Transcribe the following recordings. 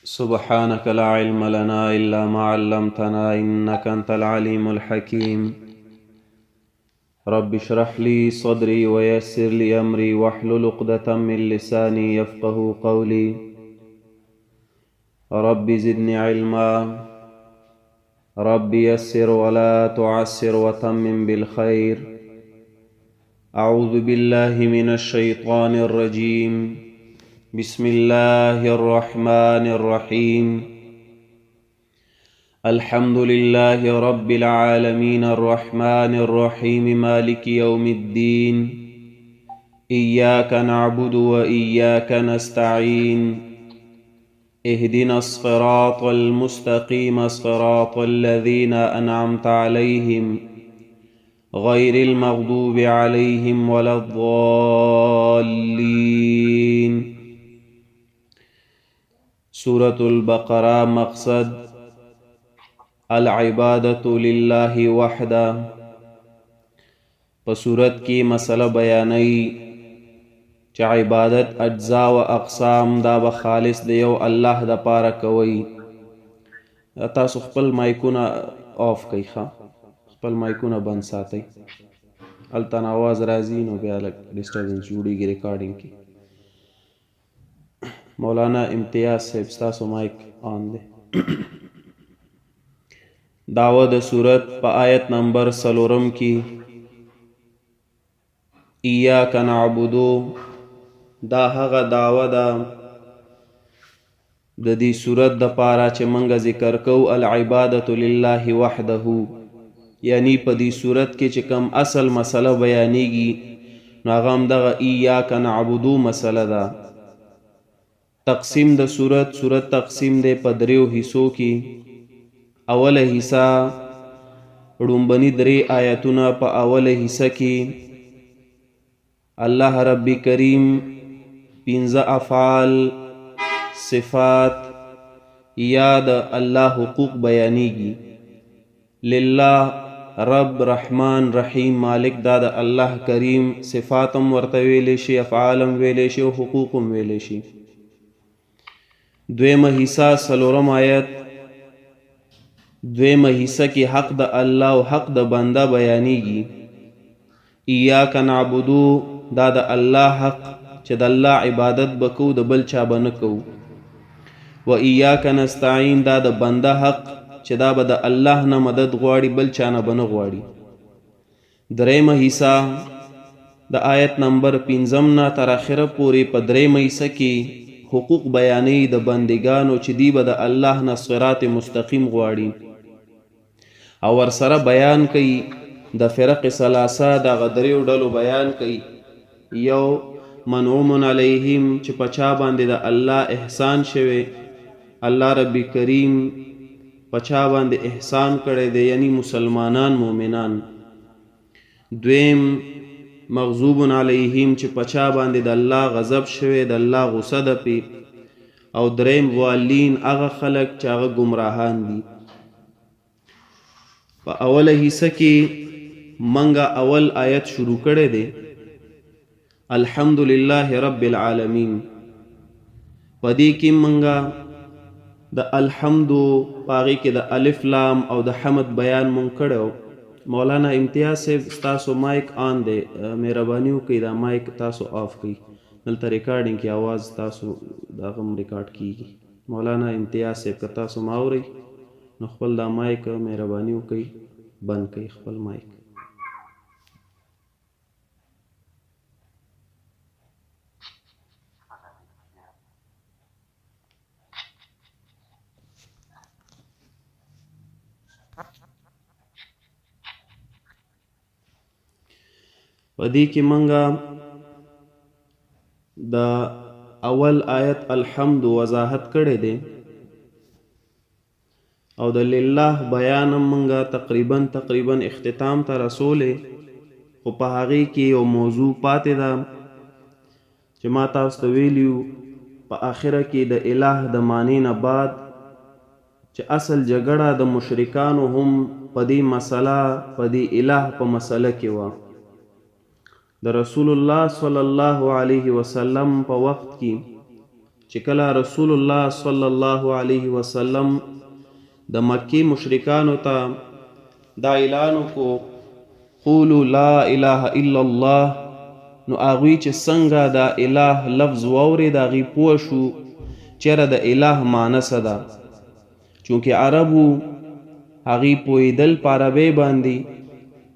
سبحانك لا علم لنا إلا ما علمتنا إنك أنت العليم الحكيم. رب اشرح لي صدري ويسر لي أمري واحلل عقدة من لساني يفقه قولي. رب زدني علما، رب يسر ولا تعسر وتمم بالخير. أعوذ بالله من الشيطان الرجيم. بسم الله الرحمن الرحيم. الحمد لله رب العالمين الرحمن الرحيم مالك يوم الدين. إياك نعبد وإياك نستعين. اهدنا الصراط المستقيم صراط الذين أنعمت عليهم غير المغضوب عليهم ولا الضالين. سورة البقرة مقصد العبادة لله وحده. په سورت کی مسئلہ بیانئی چې عبادت اجزا و اقسام دا به خالص د یو الله د پاره کوي. تاسو خپل مایکونه آف کئ، خپل مایکونه بند ساتئ. التن آواز راځي نو بیا لږ ډسټربنس جوړیږي ریکارډینګ کې. مولانا امتیاز صاحب ستاسو مایک آن دی. دعوه د صورت په آیت نمبر 4 کی ایاک نعبدو دا هغه دعوه ده د دې صورت د پاره چې منګه ذکر کو العبادة لله وحده، یعنی په دې صورت کې چې کم اصل مسله بیانېږي نو هغه هم دغه ایاک نعبدو مسله ده. تقسیم د صورت تقسیم دی په دریو حصو کې. اوله حصہ ړومبني 3 آیتونه په اوله حصہ کې الله رب کریم 15 افعال صفات یا د الله حقوق بیانېږي. لله رب رحمان رحیم مالک دا د الله کریم صفاتم ورته ویلی شي، افعالم ویلی شي او حقوقم ویلی شي. دویمه حصہ 4 آیت دویمه حصہ کې حق د الله او حق د بنده بیانېږي. ایاک نعبدو دا د الله حق چې د الله عبادت بکو د بل چا به نه کوو. و ایاک نستعین دا د بنده حق چې دا به د الله نه مدد غواړي بل چا نه به نه غواړي. دریمه حصہ د آیت نمبر 15 نه تر اخره پورې په دریمه حصہ کې حقوق بیانې د بندگانو چې دی به د الله نه صراط مستقیم غواړي او ورسره بیان کوي د فرق ثلاثه د غدریو ډلو بیان کوي. یو منعوم علیهم چې پچا باندې د الله احسان شوی، الله رب کریم پچا باندې احسان کړی دی یعنی مسلمانان مؤمنان. دویم مغضوب علیهم چې پچا باندې د الله غضب شوی، د الله غصه ده پی. او دریم والین هغه خلق چې هغه گمراهان دي. په اوله حصہ کې منګه اول آیت شروع کړی دی الحمدلله رب العالمین. په دې کې منګه د الحمد پاغي کې د الف لام او د حمد بیان مونږ کړو. مولانا امتیاز صاحب تاسو مایک آن دی، مهرباني وکړئ دا مایک تاسو آف کړئ. دلته ریکارډینګ کې आवाज تاسو دا غم ریکارډ کیږي. مولانا امتیاز صاحب که تاسو ما اورئ نو خپل دا مایک مهرباني وکړئ بند کړئ خپل مایک. په دې کې منګه د اول آیت الحمد وضاحت کړی دی او د لله بیان منګه تقریبا اختتام ته رسولې. خو په هغې کې یو موضوع پاتې ده چې ما تاسو ته ویلیو په آخره کې د الہ د معنی نه بعد چې اصل جګړه د مشرکانو هم په دې مسله په دې الہ په مسله کې وه. د رسول الله صلی الله علیه وسلم په وخت کې چې کله رسول الله صلی الله علیه وسلم د مکی مشرکانو ته دا اعلان وکړو قولوا لا اله الا الله، نو هغوی چې څنګه دا اله لفظ واورېد هغوی پوه شو چېرې د اله معنی څه ده. چونکې عربو هغوی پوهېدل په عربۍ باندې،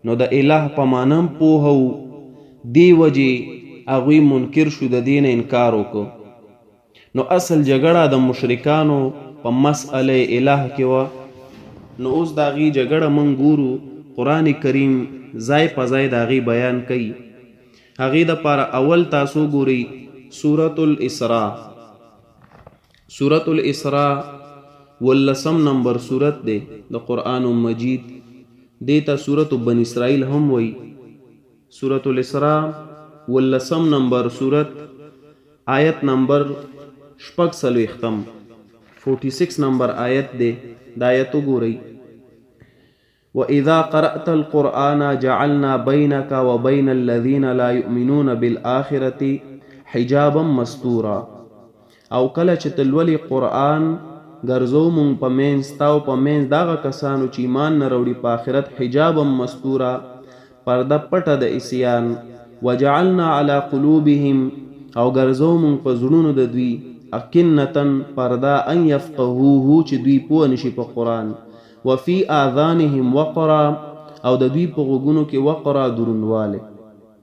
نو د اله په معنی هم پوهه و، دې وجې هغوی منکر شو، د دې نه انکار وکړو. نو اصل جګړه د مشرکانو په مسئله اله کې وه. نو اوس د هغې جګړه موږ ګورو، قرآن کریم ځای په ځای د هغې بیان کوي. هغې دپاره اول تاسو ګورئ سورة الاسراء. سورة الاسراء 18 نمبر سورت دی د قرآن مجید، دې ته سورة بنی اسرائیل هم وایي. سورة الاسراء 18 نمبر سورت، آیت نمبر 46 نمبر آیت دی. دا آیت وګورئ. وَإِذَا قَرَأْتَ الْقُرْآنَ جَعَلْنَا بَيْنَكَ وَبَيْنَ الَّذِينَ لَا يُؤْمِنُونَ بِالْآخِرَةِ حِجَابًا مَسْتُورًا. او کله چې تلولي قرآن ګرځو مونږ په منځ ستا او په منځ دغه کسانو چې ایمان نه راوړي په آخرت حجابا مستورا، پرده پټه د عصیان. وجعلنا علی قلوبهم، او ګرځو مونږ په زړونو د دوی اکنتن پرده ان یفقهوه چې دوی پوه نشي په قرآن. وفي آذانهم وقرا، او د دوی په غوږونو کې وقرا درونواله.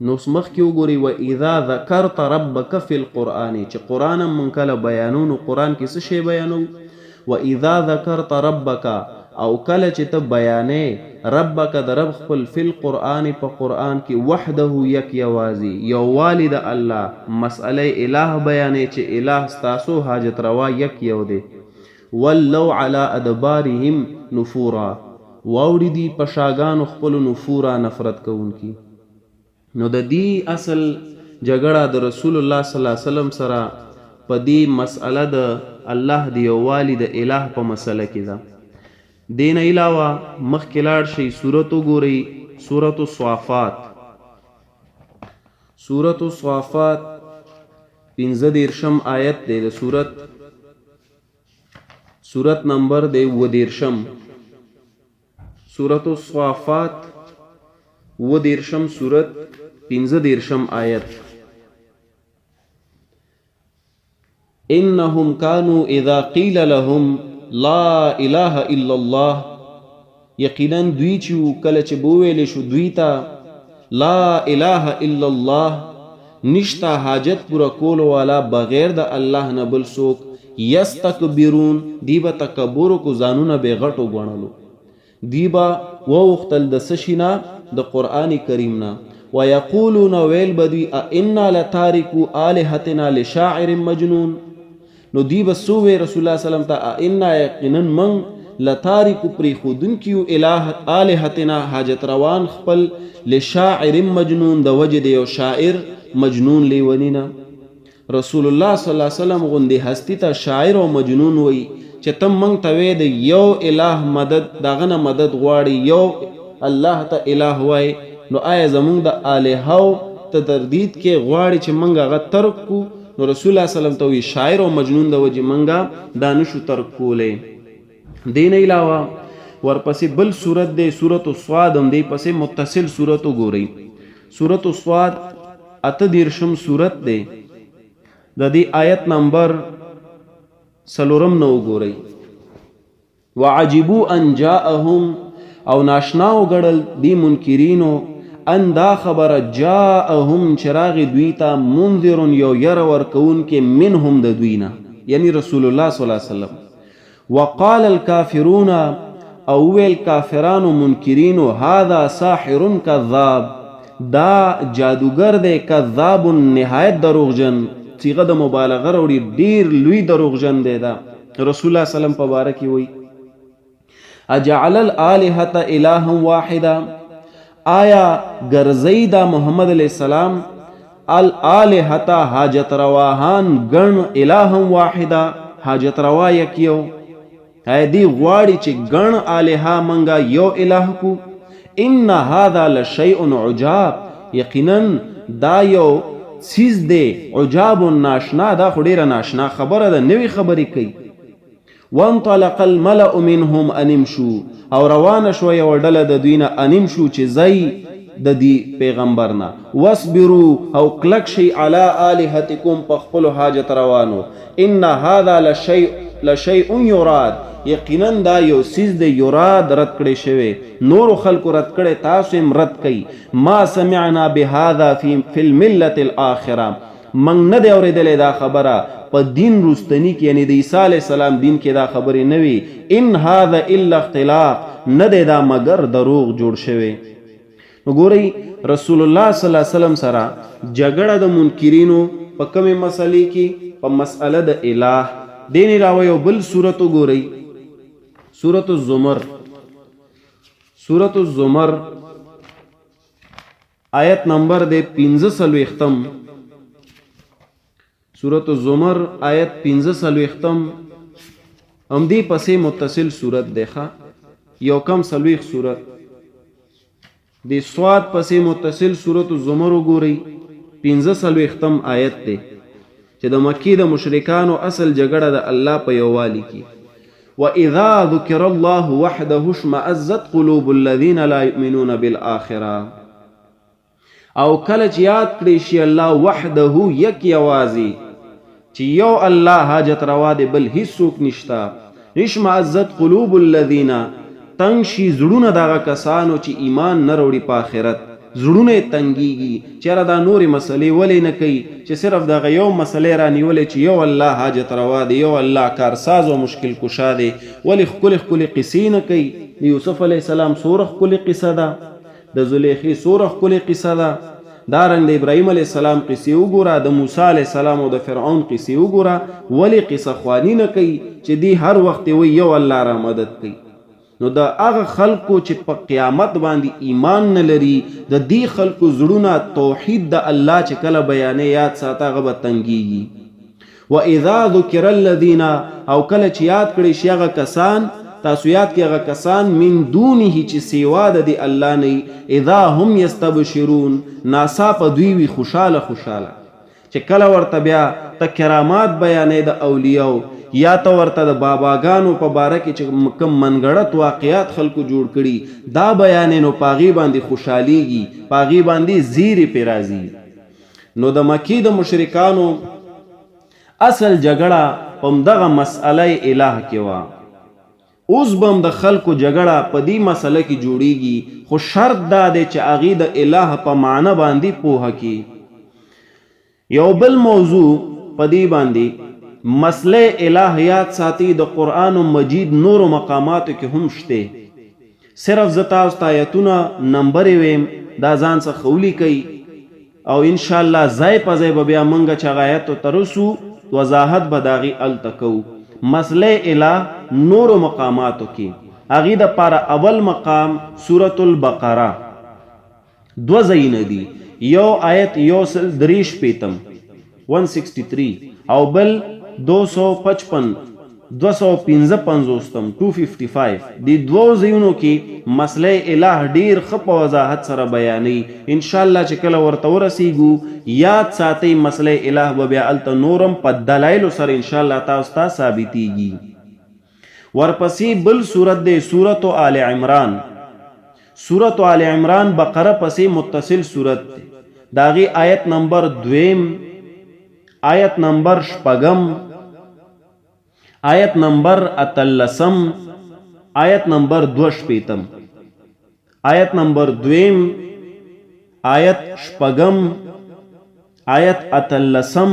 نو مخکې وګورئ وَإِذَا ذَكَرْتَ رَبَّكَ فِي الْقُرْآنِ، چې قرآن هم مونږ کله بیانو نو قرآن کې څه شی بیانو. وَإِذَا ذَكَرْتَ رَبَّكَ، او کله چې ته بیانې ربک د رب خپل فی القرآن په قرآن کې وحده یک یوازي یووالی د الله، مسئله الہ بیانې چې الہ ستاسو حاجت روا یک یو دی. وَلَّوْا عَلَىٰ أَدْبَارِهِمْ نُفُورًا، واوړي دي په شاګانو خپلو نفورا نفرت کوونکي. نو د دې اصل جګړه د رسول الله صلی الله علیه وسلم سره په دې مسئله د الله د یووالي د الہ په مسئله کې ده. دې نه علاوه مخکې لاړ شئ سورت وګورئ، سورت الصافات. سورت الصافات 15 آیت دی د سورت نمبر دی 20. سورت الصافات 20 سورت 15 آیت. انهم كانوا اذا قيل لهم لا اله الا الله، یقینا دوی چې کله چې بوویل شو دوی ته لا اله الا الله، نشتا حاجت پورا کول والا بغیر د الله نه بل څوک، یستکبرون، دی به تکبر کو ځانونه به غټو غنلو، دی به وختل د سشینا د قران کریم نه. ويقولون ويل بدوی انا لتاركو الهتنا لشاعر مجنون، نو دی بسوه رسول الله صلی الله علیه وسلم ته انا یقینا من لتاركو پری خودن کیو الهتنا حاجت روان خپل لشاعر مجنون د وجد یو شاعر مجنون لیونینا. رسول الله صلی الله علیه وسلم غوندي هستی ته شاعر او مجنون وای چې تم من ته د یو الہ مدد دغه نه مدد غواړي، یو الله ته الہ وای، نو آیا زمونږ د الہو ته تردید کې غواړي چې منګه هغه ترک کو؟ نو رسول الله صلی الله علیه وسلم ته وی شاعر او مجنون د وجې منګه دا نشو ترک کولی. دین علاوه ورپسې بل صورت دی سورت الصاد، هم دی پسې متصل صورت وګورئ. سورت الصاد 18 صورت دی، د دې آیت نمبر 4 نو وګورئ. وعجبوا ان جاءهم، او ناشناو ګړل دی منکرینو ان دا خبر جاءهم چراغ دویتا منذر یو ير ورکون کې منهم د دوینا، یعنی رسول الله صلی الله علیه وسلم. وقال الكافرون، او ویل کافرانو منکرینو هذا ساحر کذاب، دا جادوگر دی، کذاب نهایت دروغجن، صيغه د مبالغه وروړي، ډیر لوی دروغجن دی. دا رسول الله صلی الله علیه وسلم په باره کې وایي اجعل الالهه اله واحده، آیا ګرځي دا محمد علیہ السلام الالهه حاجت رواهان ګن اله واحده، حاجت روا یکیو، اې دی غواړي چې ګن الها منګه یو الہ کو. ان هذا لشیء عجاب، یقینا دا یو سیز دی عجاب ناشنا، دا خو ډیره ناشنا خبره ده، نوې خبرې کوي. وانطلق الملأ منهم ان امشوا، او روانه شوه یوه ډله د دوی نه، ان امشوا چې ځئ د دې پیغمبر نه، واصبروا او کلک شئ علی الهتکم په خپلو حاجت روانو، ان هذا لشیء یراد، یقینا دا یو سیز دی یراد رد کړی شوی، نورو خلکو رد کړی، تاسو هم رد کوي. ما سمعنا بهذا فی الملة الاخره، منګ نه دی اورېدلی دا خبره په دین رستنی کې، یعنی د عیسی علیه السلام دین کې دا خبرې نه وي. ان هذا الا اختلاق، نه دی دا مگر دروغ جوړ شوی. نو ګورئ رسول الله صلی الله علیه وسلم سره جګړه د منکرینو په کومې مسلې کې؟ په مسأله د الہ. دین علاوه یو بل سورت وګورئ، سورت الزمر. سورت الزمر آیت نمبر دی 45. سورت الزمر آیت 45 هم دی پسې متصل سورت دی، یو کم 40 سورت دی. سواد پسې متصل سورت الزمر وګورئ، 45 آیت دی چې د مکی د مشرکانو اصل جګړه د الله په یووالي کې. وَإِذَا ذُكِرَ اللَّهُ وَحْدَهُ اشْمَأَزَّتْ قُلُوبُ الَّذِينَ لَا يُؤْمِنُونَ بِالْآخِرَةِ، او کله چې یاد کړی شي الله وحده یک یوازي، چې یو الله حاجت روا دی، بل هیڅوک نشتا. اشمأزت قلوب الذین، تنگ شي زړونه دغه کسانو چې ایمان نه وروړي په آخرت، زړونه تنګیږي چېرې دا نورې مسلې ولې نه کوي، چې صرف دغه یو مسلې رانیولې چې یو الله حاجت روا دی، یو الله کارساز او مشکل کشا دی. ولې ښکلې ښکلې قصې نه کوي؟ د یوسف علیه السلام څومره ښکلې قصه ده، د زلیخې څومره ښکلې قصه ده، دارنګ د ابراهیم علیه السلام قصې وګوره، د موسی علیه السلام او د فرعون قصې وګوره. ولې قصه خوانی نه کوي چې دی هر وخت وی یو الله را مدد کوي؟ نو د هغه خلکو چې په قیامت باندې ایمان نه لري، د دې خلکو زړونه توحید د الله چې کله بیانې یاد ساته، هغه به تنګیږي. وَإِذَا ذُكِرَ الَّذِينَ، او کله چې یاد کړی شي هغه کسان، تاسو یاد کې هغه کسان، من دونه چې سیوا د دې الله نه، اذا هم یستبشرون، ناڅاپه دوی وي خوشاله خوشاله. چې کله ورته بیا ته کرامات بیانې د اولیاو، یا ته ورته د باباګانو په باره کې چې کوم منګړت واقعات خلکو جوړ کړي دا بیانې، نو پاغي باندې خوشحالیږي، پاغي باندې زیرې پې راځي. نو د مکی د مشرکانو اصل جګړه په همدغه مسئله الہ کې وه. اوس به هم د خلکو جګړه په دې مسله کې جوړیږي، خو شرط دا دی چې هغې د الہ په معنی باندې پوهه کړي. یو بل موضوع په دې باندې مسله الہ یاد ساتي، د قرآن مجید نورو مقاماتو کې هم شته. صرف زه تاسو ته آیتونه نمبرې ویم، دا ځان څخه ولیکئ، او انشاءالله ځای په ځای به بیا موږ چې هغه آیتو ته رسو وضاحت به د هغې هلته کوو. مسله الہ نورو مقاماتو کې هغې دپاره اول مقام سورة البقره 2 ځایونه دي، یو آیت 163 163 او بل 255 255 255. دی دوو ځایونو کې مسله الہ ډیر ښه په وضاحت سره بیانوي. انشاءالله چې کله ورته ورسیږو یاد ساتئ مسله الہ به بیا هلته نورم په دلایلو سره انشاءالله تاسو ته ثابتیږي. ورپسې بل سورت دی سورت آل عمران. سورت آل عمران بقره پسې متصل سورت دی، د هغې آیت نمبر 2، آیت نمبر 4، آیت نمبر 13، آیت نمبر 2، آیت نمبر 2، آیت 4، آیت 13،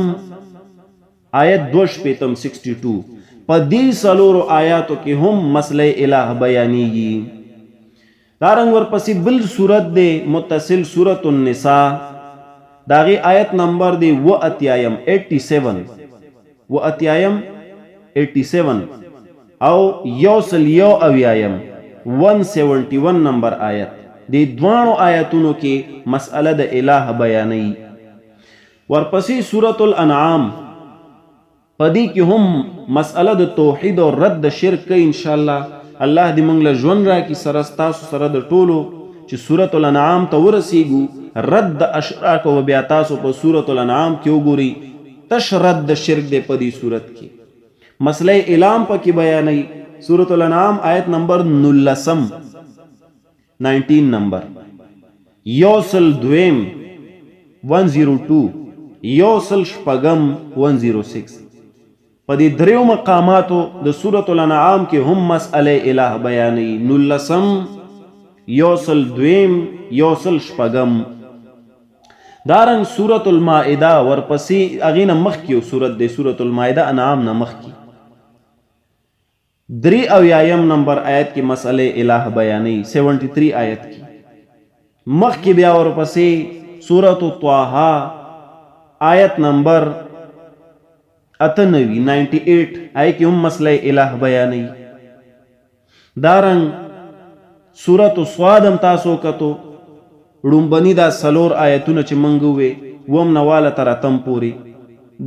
آیت 2، 62. په دې څلورو آیاتو کې هم مسله الہ بیانیږي. دارنګ ورپسې بل سورت دی متصل سورت النساء، د هغې آیت نمبر دی 87 او 171 نمبر آیت. دې دواړو آیتونو کې مسئله د الہ بیانوي. ورپسې سورت الانعام، په دې کې هم مسئله د توحید او رد د شرک کوي. انشاءالله الله دې موږ له ژوند راکړي سره ستاسو سره د ټولو چې سورۃ الانعام ته ورسیږو رد د اشراک او بیا تاسو په سورۃ الانعام کې وګورئ تش رد د شرک دی په دې صورت کې مسله اعلام پکې بیانوي سورۃ الانعام آیت نمبر 19 نمبر یوسل دویم 102 یوسل شپږم 106 په دې دریو مقاماتو د سورۃ الانعام کې هم مسئله الہ بیانوي 19 یوسل دویم یوسل شپږم دارنګ سورۃ المائده ورپسې هغې نه مخکې سورت دی سورۃ المائده انعام نه مخکې 83 نمبر آیت کې مسئله الہ بیانوي 73 آیت کې مخکې بیا ورپسې سورۃ طه آیت نمبر 98 آیت کې هم مسئله الہ بیانوي دارنګ سورۃ صاد هم تاسو کتو ړومبني دا څلور آیتونه چې موږ ووې وم نه واله تر اتم پورې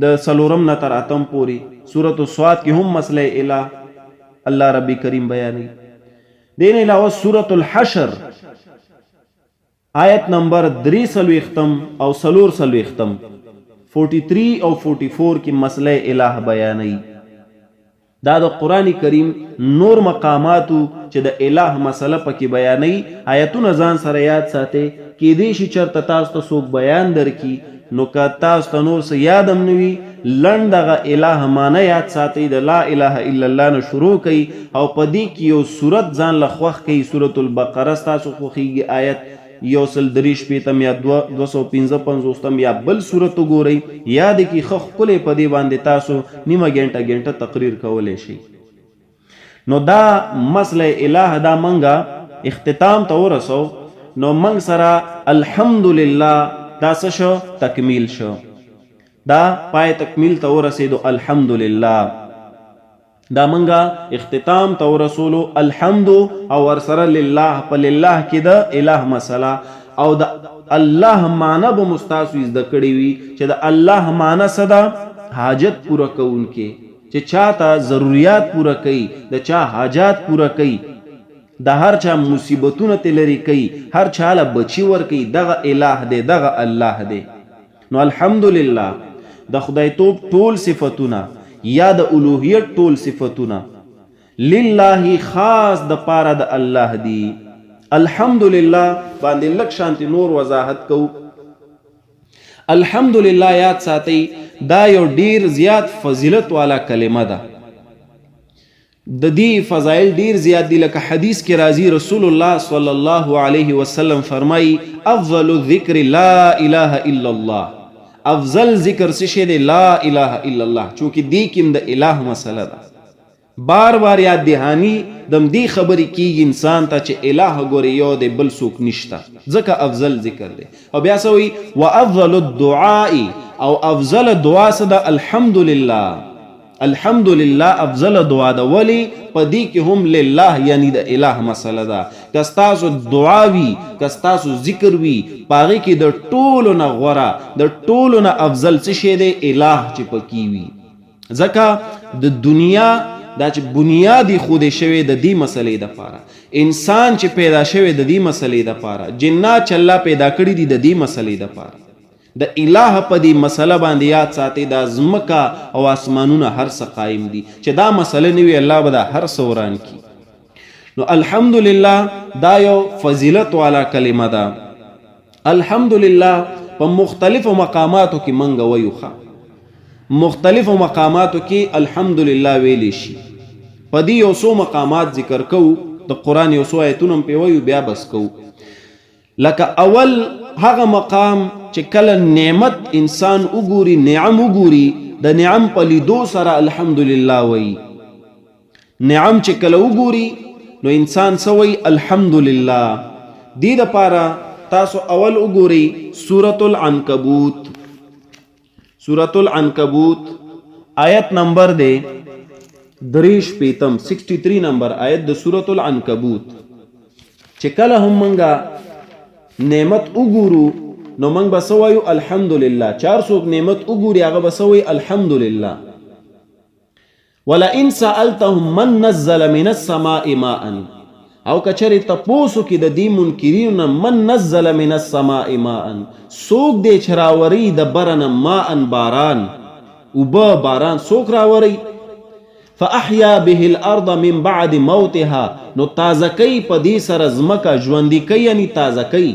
د څلورم نه تر اتم پورې سورۃ صاد کې هم مسئله الہ الله ربی کریم بیانوي دین علاوه سورۃ الحشر آیت نمبر 43 او 44 43 او 44 کې مسئله الہ بیانوي دا د قرآن کریم نور مقاماتو چې د الہ مسله پکې بیانوي آیتونه ځان سره یاد ساتئ کېدای شي چېرته تاسو ته څوک بیان درکړي نو که تاسو ته نور څه یاد هم نه وي لنډ دغه الہ معنی یاد ساتئ د لا اله الا الله نه شروع کوي او په دې کې یو صورت ځان له خوښ کوي سورۃ البقره ستاسو خوښیږي آیت یوسل دریش پیتم یا 255 یا بل صورت وګورئ یاد کې ښه ښکلی په دې باندې تاسو نیمه ګنټه تقریر کولی شئ نو دا مسله الہ دا منګه اختتام ته ورسو نو منګ سره الحمدلله دا څه شو تکمیل شو دا پای تکمیل ته ورسېدو الحمدلله دا منګه اختتام ته ورسولو الحمد او ورسره لله په لله کې د الہ مسله او د الله معنی به مستاسو زده کړی وي چې د الله معنی څه ده حاجت پوره کوونکې چې چاته ضروریات پوره کوي د چا حاجات پوره کوي د هر چا مصیبتونه ته لرې کوي هر چا له بچي ورکوي دغه الہ دی دغه الله دی نو الحمدلله د خدایتوب ټول صفتونه یا د الوهیت ټول صفتونه لله خاص د پاره د الله دی الحمدلله باندې لک شانتی نور وضاحت کو الحمدلله یاد ساتي دا یو ډیر زیات فضیلت والا کلمه ده د دې فضایل ډیر زیات دي لکه حدیث کې راځي رسول الله صلی الله علیه وسلم فرمایي افضل الذکر لا اله الا الله افضل ذکر څه شی دی لا اله الا الله چونکه دې کې د الہ مسله ده بار بار یاد دهانی دم دې خبرې کیږي انسان ته چې الہ ګوري یو دی بل څوک نشته ځکه افضل ذکر دی او بیا سوی وافضل الدعاء او افضل دعا څه ده الحمدلله الحمدلله افضل دعا ده ولی په دې کې هم لله یعنی د الہ مسله ده که ستاسو دعا وي که ستاسو ذکر وي په هغې کې د ټولو نه غوره د ټولو نه افضل څه شی دی الہ چې پکې وي ځکه د دنیا دا چې بنیادی خودی شوی د دې مسلې دپاره انسان چې پیدا شوی د دې مسلې دپاره جنات چې الله پیدا کړي دي د دې مسلې دپاره د الہ په دې مسله باندې یاد ساتي دا ځمکه او اسمانونه هر څه قایم دي چې دا مسله نه وي الله به دا هر څه وران کړي نو الحمدلله دا یو فضیلت والا کلمه ده الحمدلله په مختلفو مقاماتو کې منګه ویوخه مختلفو مقاماتو کې الحمدلله ویلی شي په دې یو څو مقامات ذکر کوو د قرآن یو څو آیتونه پې ویو بیا بس کوو لکه اول هغه مقام چې کله نعمت انسان وګوري نعم وګوري د نعم په لیدو سره الحمدلله وی نعم چې کله وګوري نو انسان سوی الحمدلله دې دپاره تاسو اول وګورئ سورۃ العنکبوت سورۃ العنکبوت آیت نمبر دی 63 نمبر آیت د سورۃ العنکبوت چې کله هم منګه نعمت وګورو نو منګ به څه وایو الحمدلله چار څوک نعمت وګوري هغه به څه وایي الحمدلله ولئن سألتهم من نزل من السماء ماء او کچری تپوسو کې د دې منکرینو نه من نزل من السماء ماء څوک دی چې راوري د بره نه ماء باران اوبه باران څوک راوري فاحیا به الارض من بعد موتها نو تازه کوي په دې سره ځمکه ژوندي کوي یعنی تازه کوي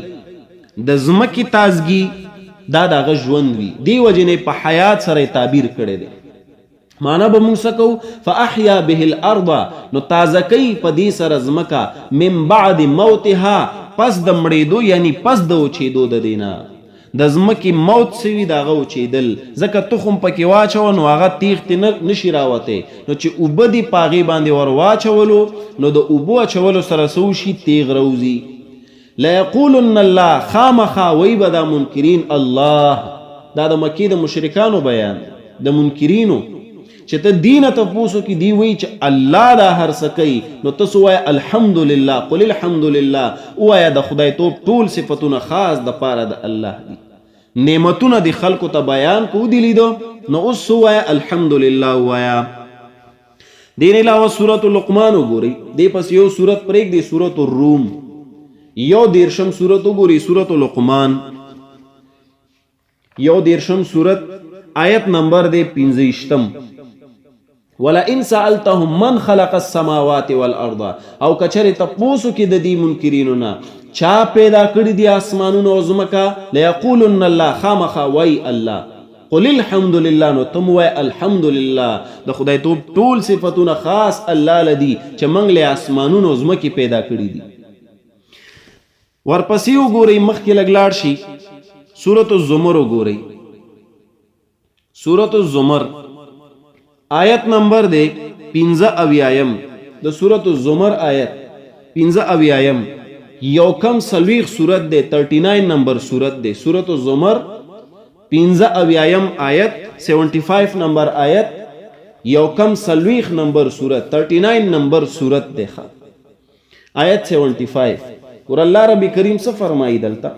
د ځمکې تازګي دا دغه ژوند وي دې وجې نه په حیات سره تعبیر کړی دی معنا به موږ څه کوو فاحیا به الارض نو تازه کوي په دې سره ځمکه من بعد موتها پس د مړېدو یعنی پس د اوچېدو د دې نه د ځمکې موت سوي د هغه اوچېدل ځکه تخم پکې واچوه نو هغه تیغتې نشي راوتی نو چې اوبه دې په هغې باندې ور واچولو نو د اوبو اچولو سره څه وشي تیغ روځي لیقولن الله خامخا وی به دا منکرین الله دا د مکې د مشرکانو بیان د منکرینو چې ته دینه تپوسو کې دی وی چې الله دا هر څه کوي نو تاسو وایه الحمدلله قل الحمدلله ووایه د خدای توب ټول صفتونه خاص د پاره د الله دي نعمتونه د خلکو ته بیان کو دی لیدو نو اوس وایه الحمدلله وایه دین علاوه سورۃ لقمان وګورئ دې پس یو سورۃ پرېږدئ سورۃ الروم یو دیرشم سورۃ وګورئ سورۃ لقمان یو دیرشم سورۃ آیت نمبر دے 15 ولئن سألتهم من خلق السماوات والارض او کچری تپوسو کې د دې منکرینو نه چا پیدا کړی دی اسمانونو او ځمکه لیقولن الله خامخا وای الله قل الحمد لله نو تم وای الحمد لله د خدای توب ټول صفاتونه خاص الله لدی چې موږ له اسمانونو او ځمکې پیدا کړی دي ورپسې وګورئ مخکې لږ لاړ شي سورۃ الزمر وګورئ سورۃ الزمر آیت نمبر دے 15 د سورۃ الزمر آیت 15 یو کم سلویخ سورت دے 39 نمبر سورت دے سورۃ الزمر 15 آیت 75 نمبر آیت یو کم سلویخ نمبر سورت 39 نمبر سورت دے آیت 75 اور اللہ رب کریم سے فرمائی دلتا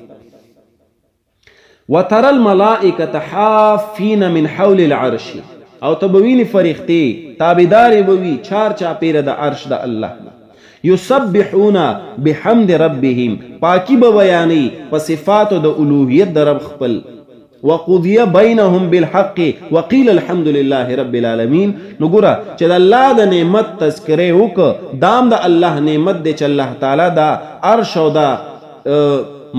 وَتَرَى الْمَلَائِكَةَ حَافِّينَ مِنْ حَوْلِ الْعَرْشِ او تبوینی فرښتې تابعدارې به وي چار چاپیره د عرش د الله یسبحون بحمد ربهم پاکی به بیانوي په صفاتو د الوهیت د رب خپل وقضی بینهم بالحق وقیل الحمد لله رب العالمین نو ګوره چې د الله د نعمت تذکره وکړه دام د الله نعمت دی چې الله تعالی دا عرش او دا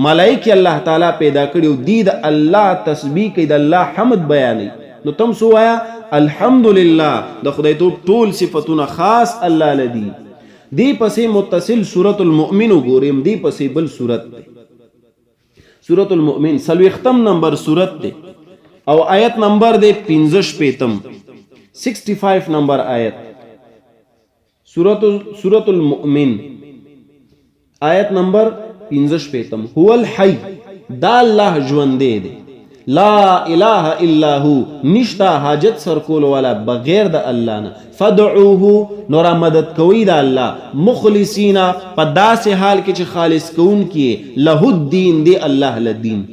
ملائکه الله تعالی پیدا کړي دی د الله تسبیح کوي د الله حمد بیانوي نو تم سو وایا الحمدلله د خدای توب ټول صفاتونه خاص الله لدی دی پسې متصل سورۃ المؤمن وګورم دی پسې بل سورت دی سورۃ المؤمن سلوختم نمبر سورت دی او آیت نمبر دی 15 65 نمبر آیت سورۃ المؤمن آیت نمبر 15 هو الحی دا الله ژوندې دی لا اله الا هو نشتا حاجت سر کول والا بغیر د الله نه فدعوه نور مدد کوي د الله مخلصینا په داسې حال کې چې خالص کون کې له الدین دی الله لدین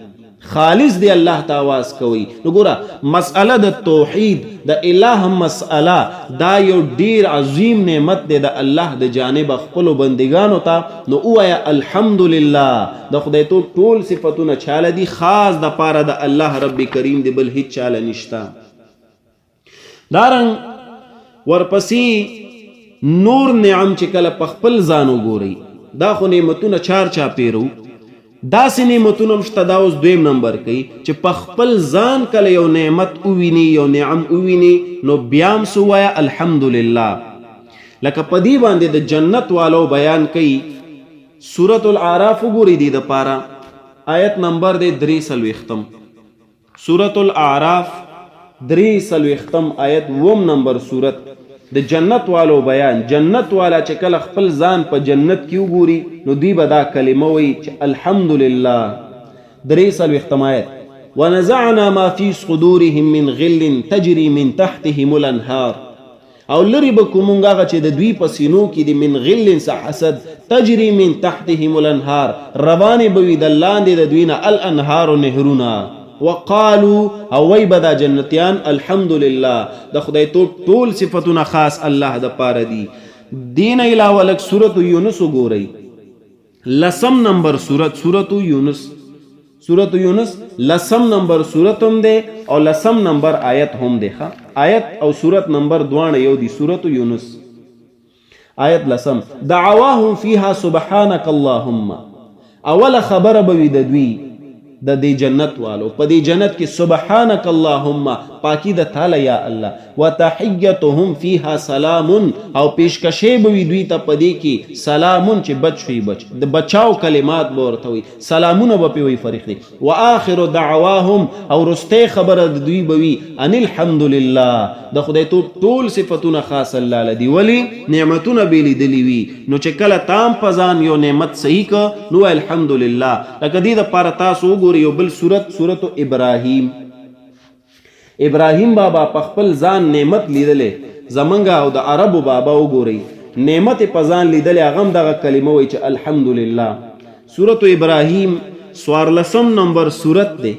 خالص دی الله ته आवाज کوي نو ګوره مسأله د توحید د الہ مسأله دا یو ډیر عظیم نعمت دی د الله د جانب خپل بندگانو ته نو وایا الحمدلله د خدای ټول صفاتونه چاله دي خاص د پاره د الله رب کریم دی بل هیڅ چاله نشتا دارنګ ورپسې نور نعم چې کله په خپل ځان وګوري دا خو نعمتونه چار چا پیرو داسې نعمتونه مشته دا اوس دویم نمبر کوي چې په خپل ځان کله یو نعمت وویني یو نعم وویني نو بیا هم څه وایه الحمدلله لکه په دې باندې د جنت والو بیان کوي سورۃ الاعراف وګورئ دې دپاره آیت نمبر دی 43 سورۃ الاعراف 43 آیت 9 نمبر سورت د جنت والو بیان جنت والا چې کله خپل ځان په جنت کې وګوري نو دوی به دا کلمه وایي چې الحمدلله 43 آیت ونزعنا ما في صدورهم من غل تجري من تحتهم الانهار او لري به کومونږ هغه چې د دوی په سینو کې د من غل څخه حسد تجري من تحتهم الانهار روانې به وي د لاندې د دوی نه الانهار نهرونه وقالو او وی بدا جنتیان الحمدلله د خدای ټول صفاتونه خاص الله د پاره دي دین علاوه لک سورۃ یونس وګورئ، لسم نمبر سورۃ یونس. سورۃ یونس لسم نمبر سورت هم دی او لسم نمبر آیت هم دی. آیت او سورت نمبر دواړه یو دی. سورۃ یونس آیت لسم، دعواهم فیها سبحانک اللهم. اول خبره به وي د دوی د دې جنت والو په دې جنت کې سبحانک اللهم، پاکی د تعالی یا الله، وتحیتهم فیها سلام، او پیشکشې به وي دوی ته په دې کې سلامون چې بچ شي، بچ د بچاو کلمات به ورته وي، سلامونه به پې وي فریق دي. واخر دعواهم، او رسته خبره د دوی به وي ان الحمد لله، د خدای ټول صفاتونه خاص الله لدی. ولی نعمتونه به لیدلی وي، نو چې کله تام پزان یو نعمت صحیح ک نو الحمدلله. لکه دې د پاره تاسو وګورئ یو بل سورت ابراهیم. ابراهیم بابا په خپل ځان نعمت لیدلې، زمونږ او د عربو بابا وګورئ نعمت په ځان لیدلې، هغه هم دغه کلمه وایي چې الحمدلله. سورت ابراهیم 14 نمبر سورت دی.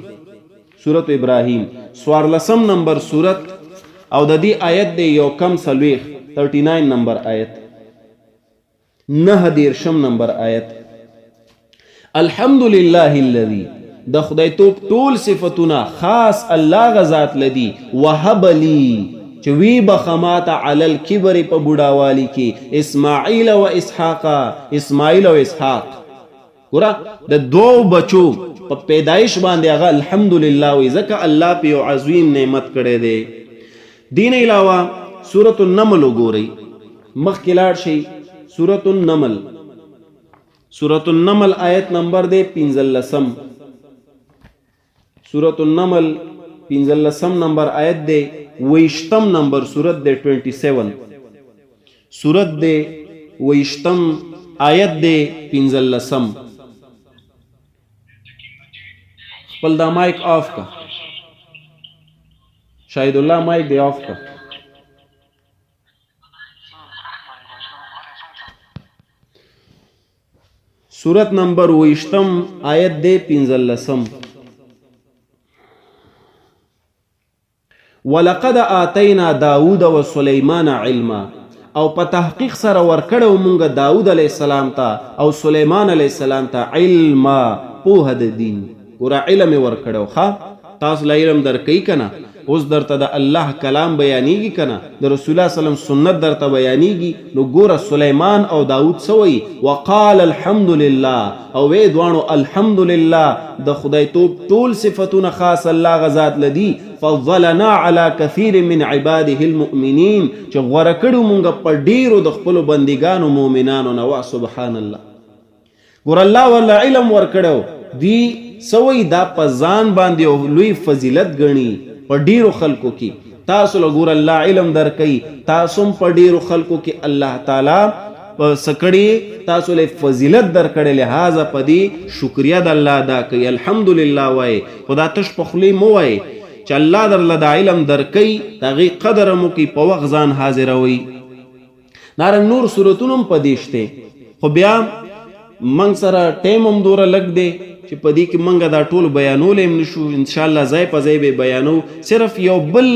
سورت ابراهیم 14 نمبر سورت او د دې آیت دی یو کم سلويخ 39 نمبر آیت، 19 نمبر آیت. الحمدلله الذي، د خدای ټول صفتونه خاص الله غزاد لدی، وهب لی، چې وی بخمات علی الکبر په بوډاوالی کې، اسماعیل و اسحاق، اسماعیل او اسحاق. ګوره د دوه بچو په پیدایش باندې هغه الحمدلله وی، ځکه الله په یو عظیم نعمت کړی دی. دین علاوه سورۃ النمل وګورئ، مخکې لاړ شئ. سورۃ النمل، سورۃ النمل آیت نمبر دی 15. سورۃ النمل 15 نمبر آیت دی، 20 نمبر سورت دی 27. سورت دی 20 آیت دی 15. خپل دا مایک آف کا، شاهد الله مایک دی آف کا. سورت نمبر 20 آیت دی 15. ولقد آتینا داود و سلیمان علما، او په تحقیق سره ورکړو مونږ داود علیه السلام ته او سلیمان علیه السلام ته علما، پوهه د دین. ګوره علم یې ورکړو. ښه تاسو له علم درکوي که نه؟ اوس درته د الله کلام بیانیږي که نه؟ د رسول الله صلی الله علیه وسلم سنت درته بیانیږي. نو ګوره سلیمان او داود څه وایي؟ وقال الحمدلله، او وی دواړو الحمدلله، د خدای ټول صفتونه خاص الله غزاد لدی. فضلنا على كثير من عباده المؤمنين، چې غوره کړو مونږ په ډیرو د خپلو بندګانو مؤمنانو نه. سبحان الله. ګوره الله والله علم ورکړو، دی سوی دا په ځان باندې او لوی فضیلت ګڼي په ډیرو خلکو کې. تاسو له ګوره الله علم درکوي، تاسو هم په ډیرو خلکو کې الله تعالی په سکړی تاسو له فضیلت درکړی، لہذا په دې شکریا د الله ادا کوي. الحمدلله وایي، خدا تش په خولې مو وایي چې الله درله د علم درکوي، د هغې قدر مو کوي، په وخت ځان حاضروي. دارنګ نور صورتونه هم په دې شته، خو بیا موږ سره ټایم هم دوره لږ دی چې په دې کې موږ دا ټول بیانولی هم نشو. انشاءالله ځای په ځای به بیانو. صرف یو بل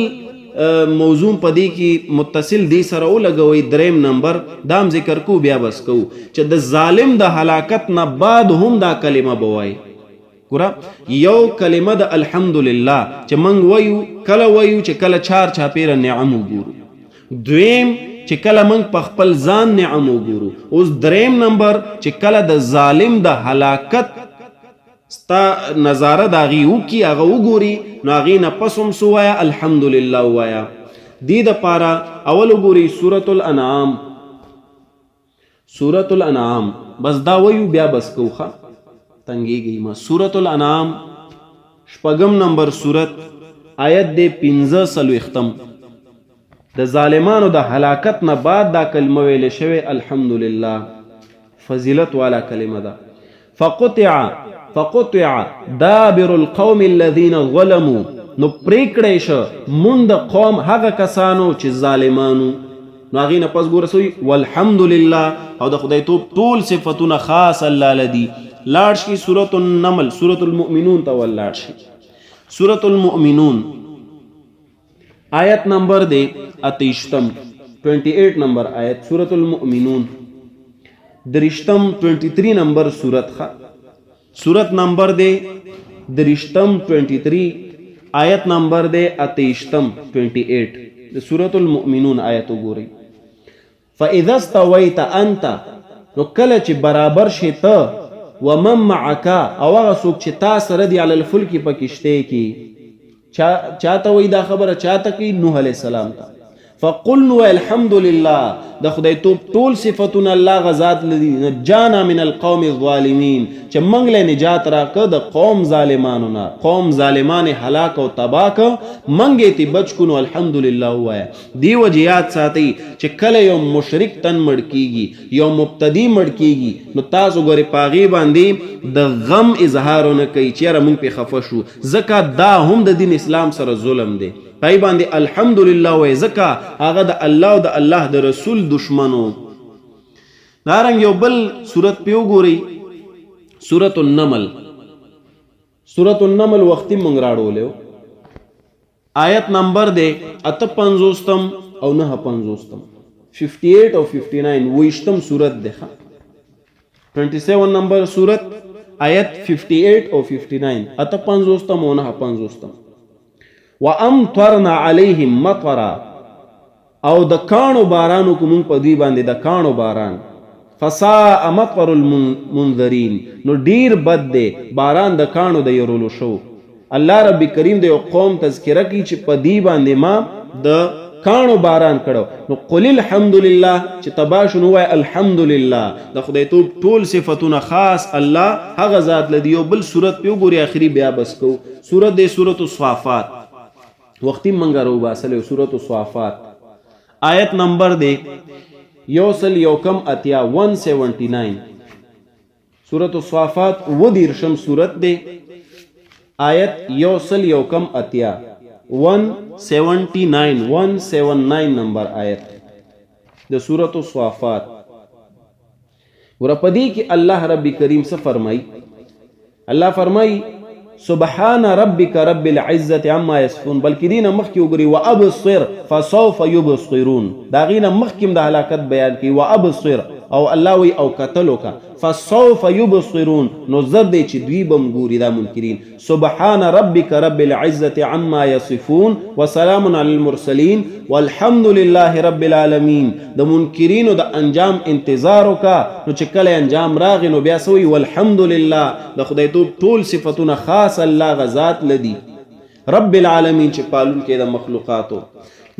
موضوع په دې کې متصل دې سره ولګوئ، 3 نمبر دام ذکر کو، بیا بس کو چې د ظالم د هلاکت نه بعد هم دا کلمه به وایي. ګوره یو کلمه د الحمدلله چې موږ وایو، کله وایو چې کله چار چاپیره نعم وګورو، دویم چې کله موږ په خپل ځان نعم وګورو، اوس 3 نمبر چې کله د ظالم د هلاکت ستا نظاره د هغې وکړي، هغه وګوري، نو هغې نه پس هم څه ووایه؟ الحمدلله ووایه. دې دپاره اول وګورئ سورة الانعام. سورة الانعام بس دا وایو بیا بس کو، ښه تنګېږئ ما. سورة الانعام 6 نمبر سورت آیت دی 45. د ظالمانو د هلاکت نه بعد دا کلمه ویلې شوې الحمدلله، فضیلت والا کلمه ده. فقطع دابر القوم الذين ظلموا، نو پریکړی شو مونږ د قوم هغه کسانو چې ظالمانو. نو هغې نه پس ګوره سوی والحمدلله، او د خدای ټول صفتونه خاص الله لدي. لاړ شي سورة النمل، سورة المؤمنون ته ولاړ شي. سورة المؤمنون آیت نمبر دی 28. 28 نمبر آیت سورة المؤمنون درشتم 23 نمبر سورت نمبر دے درشتم 23 آیت نمبر دے اتیشتم 28 سورة المؤمنون آیت گوری فَإِذَا اسْتَوَيْتَ أَنْتَ نو کله چې برابر شي ته ومن معك او هغه څوک چې تا سره دی علی الفلک په کشته کې چاته وای دا خبره چاته کې نوح علیہ السلام ته فقلنا الحمد لله د خدای توب ټول صفاتونه الله غزاد لدی نجانا من القوم الظالمین چې موږ له نجات راکړه د قوم ظالمانو نه قوم ظالمان هلاک او تباہ کړه موږ ته بچ کو نو الحمدلله وایا دی وجیات ساتي چې کله یو مشرک تن مړ کیږي یو مبتدی مړ کیږي نو تاسو ګوري پاغي باندې د غم اظهارونه کوي چې موږ په خفه شو زکه دا هم د دین اسلام سره ظلم دی پای باندې الحمدلله وای زکه هغه د الله او د الله د رسول دشمنو دارنګ یو بل سورت پیو ګوري سورۃ النمل وختي مونږ راړولیو آیت نمبر دی 58 او 59 58 او 59 ویشتم سورت دی 27 نمبر سورت آیت 58 او 59 58 او 59 وَأَمْطَرْنَا عَلَيْهِمْ مَطَرًا او د کانو بارانو کوم په دی باندې د کانو باران فَسَاءَ مَطَرُ الْمُنذَرِينَ نو ډیر بد دی باران د کانو د يرولو شو الله رب کریم د یو قوم تذکرہ کی چې په دی باندې ما د کانو باران کړو نو قل الحمدلله چې تباشن وای الحمدلله د خدای توب ټول صفاتونه خاص الله هغه ذات لدی یو بل صورت پیو ګوري اخري بیا بس کو صورت دی سورۃ الصافات وقتی منگا رو باسل سورۃ الصافات آیت نمبر دے یوسل یوکم اتیا 179 سورۃ الصافات و دیرشم سورت دے آیت یوسل یوکم اتیا 179 نمبر آیت دے سورۃ الصافات ورپدی کی اللہ رب کریم سے فرمائی اللہ فرمائی سبحان ربك رب العزة عما يصفون بلکې دینه مخکې وګوري وابصر فسوف يبصرون دا غینه مخکې د هلاکت بیان کوي وابصر او الله وی او قتلوک فسوف يبصرون نو زر دی چې دوی بم ګوري دا منکرین سبحان ربك رب العزة عما يصفون وسلام على المرسلين والحمد لله رب العالمين د منکرینو د انجام انتظار وکا نو چې کله انجام راغی نو بیا سوی والحمد لله د خدای توب ټول صفاتونه خاص الله غزاد لدی رب العالمین چې پالون کې د مخلوقاتو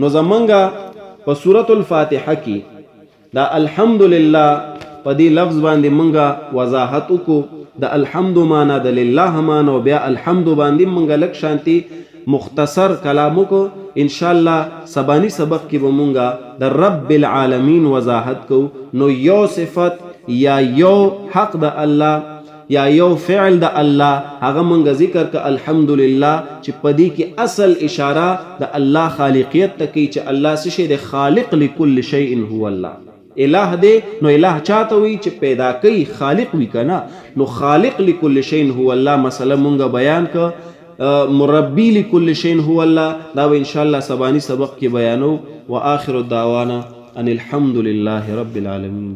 نو زمونږه په سورۃ الفاتحه کې دا الحمدلله په دې لفظ باندې مونږه وضاحت وکړو د الحمد معنا د لله معنا او بیا الحمد باندې مونږه لک شانتي مختصر کلامو کو ان شاء الله سبانی سبق کې به مونږه د رب العالمین وضاحت کو نو یو صفت یا یو حق د الله یا یو فعل د الله هغه مونږ ذکر ک الحمدلله چې پدې کې اصل اشاره د الله خالقیت ته کوي چې الله څه شی د خالق لكل شیء هو الله الہ دی نو الہ چاته وی چې پیدا کوي خالق وی کنا نو خالق لكل شیء هو الله مثلا مونږ بیان ک مربی لكل شیء هو الله دا ان شاء الله سبانی سبق کې بیانو واخر الدعوانا ان الحمد لله رب العالمین